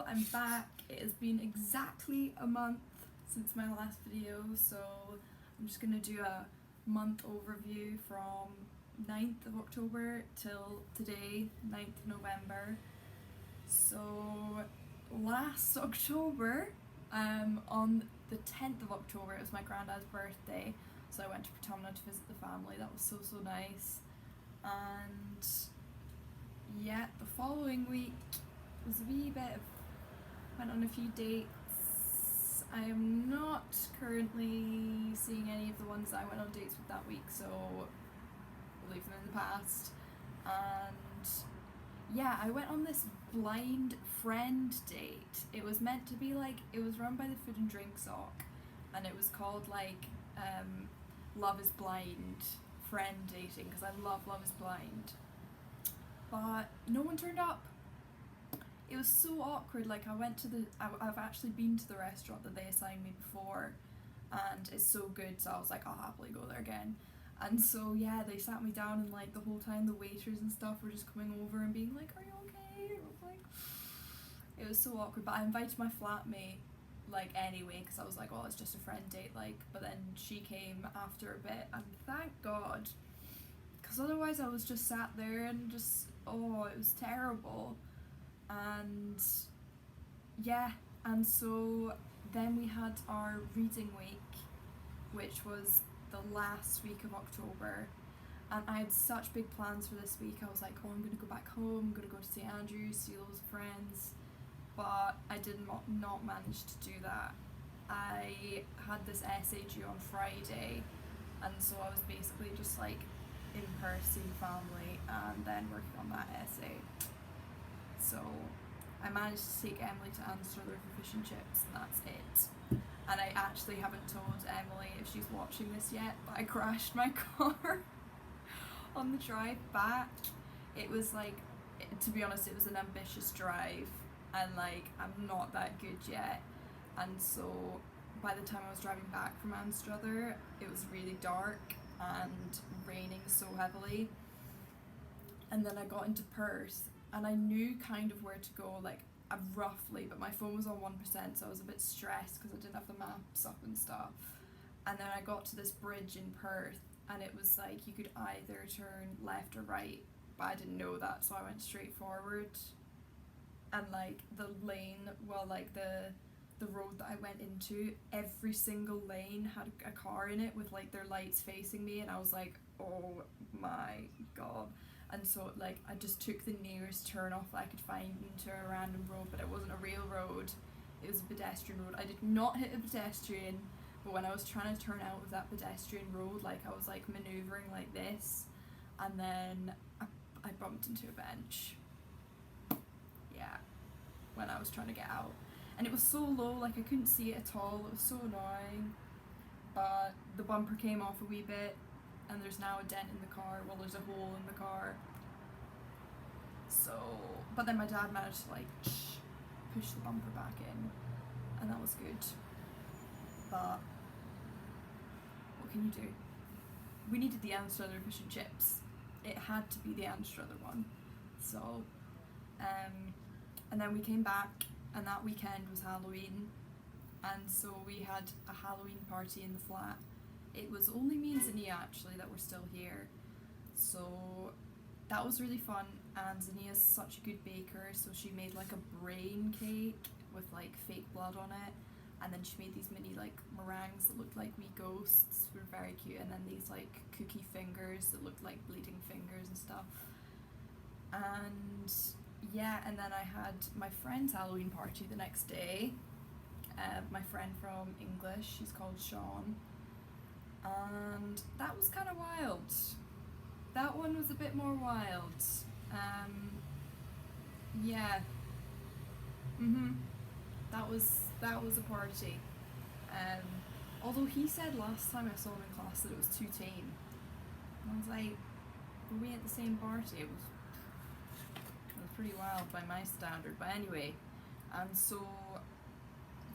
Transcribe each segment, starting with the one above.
I'm back. It has been exactly a month since my last video, so I'm just gonna do a month overview from 9th of October till today, 9th of November. So last October, on the 10th of October, it was my granddad's birthday, so I went to Portumna to visit the family. That was so nice. And yeah, the following week was a wee bit of, went on a few dates. I am not currently seeing any of the ones that I went on dates with that week, so we'll leave them in the past. And yeah, I went on this blind friend date. It was meant to be like, it was run by the Food and Drink Sock, and it was called like Love is Blind friend dating, because I love Love is Blind. But no one turned up. It was so awkward. Like, I've actually been to the restaurant that they assigned me before, and it's so good, so I was like, I'll happily go there again. And so yeah, they sat me down, and like the whole time the waiters and stuff were just coming over and being like, are you okay? I was like, it was so awkward. But I invited my flatmate like anyway, because I was like, oh, it's just a friend date, like. But then she came after a bit, and thank God, because otherwise I was just sat there and just, oh, it was terrible. And yeah, and so then we had our reading week, which was the last week of October, and I had such big plans for this week. I was like, oh, I'm gonna go back home, I'm gonna go to St Andrews, see loads of friends, but I did not manage to do that. I had this essay due on Friday, and so I was basically just like in person family and then working on that essay. So I managed to take Emily to Anstruther for fish and chips, and that's it. And I actually haven't told Emily if she's watching this yet, but I crashed my car on the drive back. It was like, to be honest, it was an ambitious drive, and like, I'm not that good yet. And so by the time I was driving back from Anstruther, it was really dark and raining so heavily. And then I got into Perth, and I knew kind of where to go, like roughly, but my phone was on 1%, so I was a bit stressed because I didn't have the maps up and stuff. And then I got to this bridge in Perth, and it was like you could either turn left or right, but I didn't know that, so I went straight forward. And like the lane, well, like the road that I went into, every single lane had a car in it with like their lights facing me, and I was like, oh my god. And so like I just took the nearest turn off that I could find into a random road, but it wasn't a real road, it was a pedestrian road. I did not hit a pedestrian, but when I was trying to turn out of that pedestrian road, like I was like manoeuvring like this, and then I bumped into a bench. Yeah, when I was trying to get out. And it was so low, like I couldn't see it at all, it was so annoying. But the bumper came off a wee bit, and there's now a dent in the car. Well, there's a hole in the car. So, but then my dad managed to like push the bumper back in, and that was good. But what can you do? We needed the Anstruther fish and chips. It had to be the Anstruther one. So, and then we came back, and that weekend was Halloween, and so we had a Halloween party in the flat. It was only me and Zania actually that were still here, so that was really fun. And Zania's such a good baker, so she made like a brain cake with like fake blood on it, and then she made these mini like meringues that looked like wee ghosts, were very cute, and then these like cookie fingers that looked like bleeding fingers and stuff. And yeah, and then I had my friend's Halloween party the next day. My friend from English, she's called Sean, and that was kind of wild. That one was a bit more wild. Yeah. That was a party. Although he said last time I saw him in class that it was too tame. And I was like, were we at the same party? It was pretty wild by my standard. But anyway, and so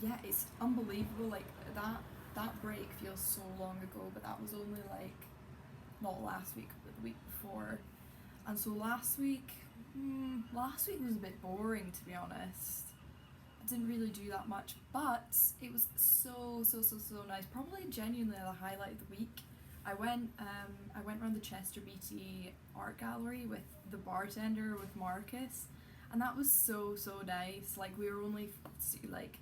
yeah, it's unbelievable. Like that break feels so long ago, but that was only like not last week, but the week before. And so last week was a bit boring, to be honest. didn't really do that much, but it was so nice. Probably genuinely the highlight of the week. I went around the Chester Beatty art gallery with the bartender, with Marcus, and that was so nice. Like, we were only like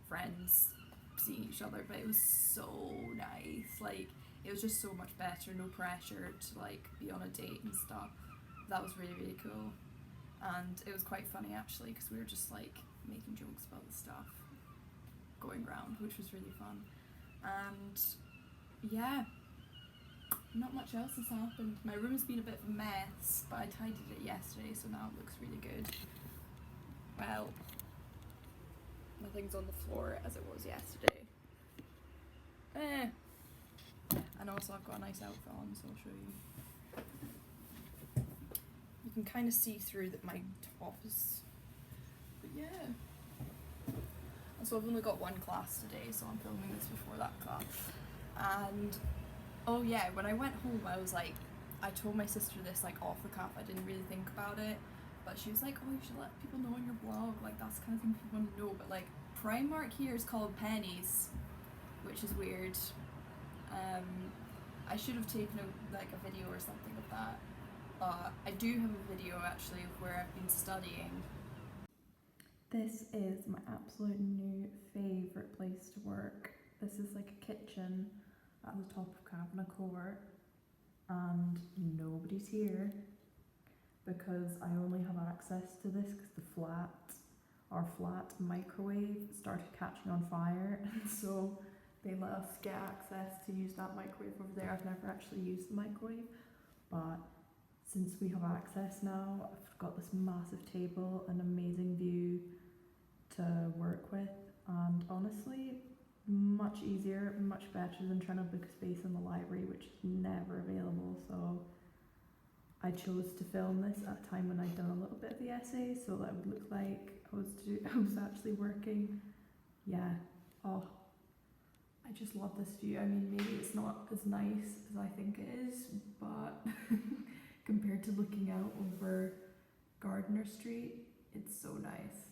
friends seeing each other, but it was so nice. Like, it was just so much better, no pressure to like be on a date and stuff. That was really cool, and it was quite funny actually, because we were just like making jokes about the stuff going round, which was really fun. And yeah, not much else has happened. My room's been a bit of a mess, but I tidied it yesterday, so now it looks really good. Well, nothing's on the floor as it was yesterday. And also I've got a nice outfit on, so I'll show you. You can kind of see through that my top is, but yeah. And so I've only got one class today, so I'm filming this before that class. And oh yeah, when I went home, I was like, I told my sister this like off the cuff. I didn't really think about it, but she was like, oh, you should let people know on your blog, like that's the kind of thing people want to know. But like, Primark here is called Pennies, which is weird. I should have taken a video or something of that. I do have a video actually of where I've been studying. This is my absolute new favourite place to work. This is like a kitchen at the top of Cavanagh Court, and nobody's here because I only have access to this because our flat microwave started catching on fire, and so they let us get access to use that microwave over there. I've never actually used the microwave, but since we have access now, I've got this massive table, an amazing view to work with, and honestly, much easier, much better than trying to book a space in the library, which is never available. So I chose to film this at a time when I'd done a little bit of the essay, so that it would look like I was actually working. Yeah. Oh, I just love this view. I mean, maybe it's not as nice as I think it is, but compared to looking out over Gardiner Street, it's so nice.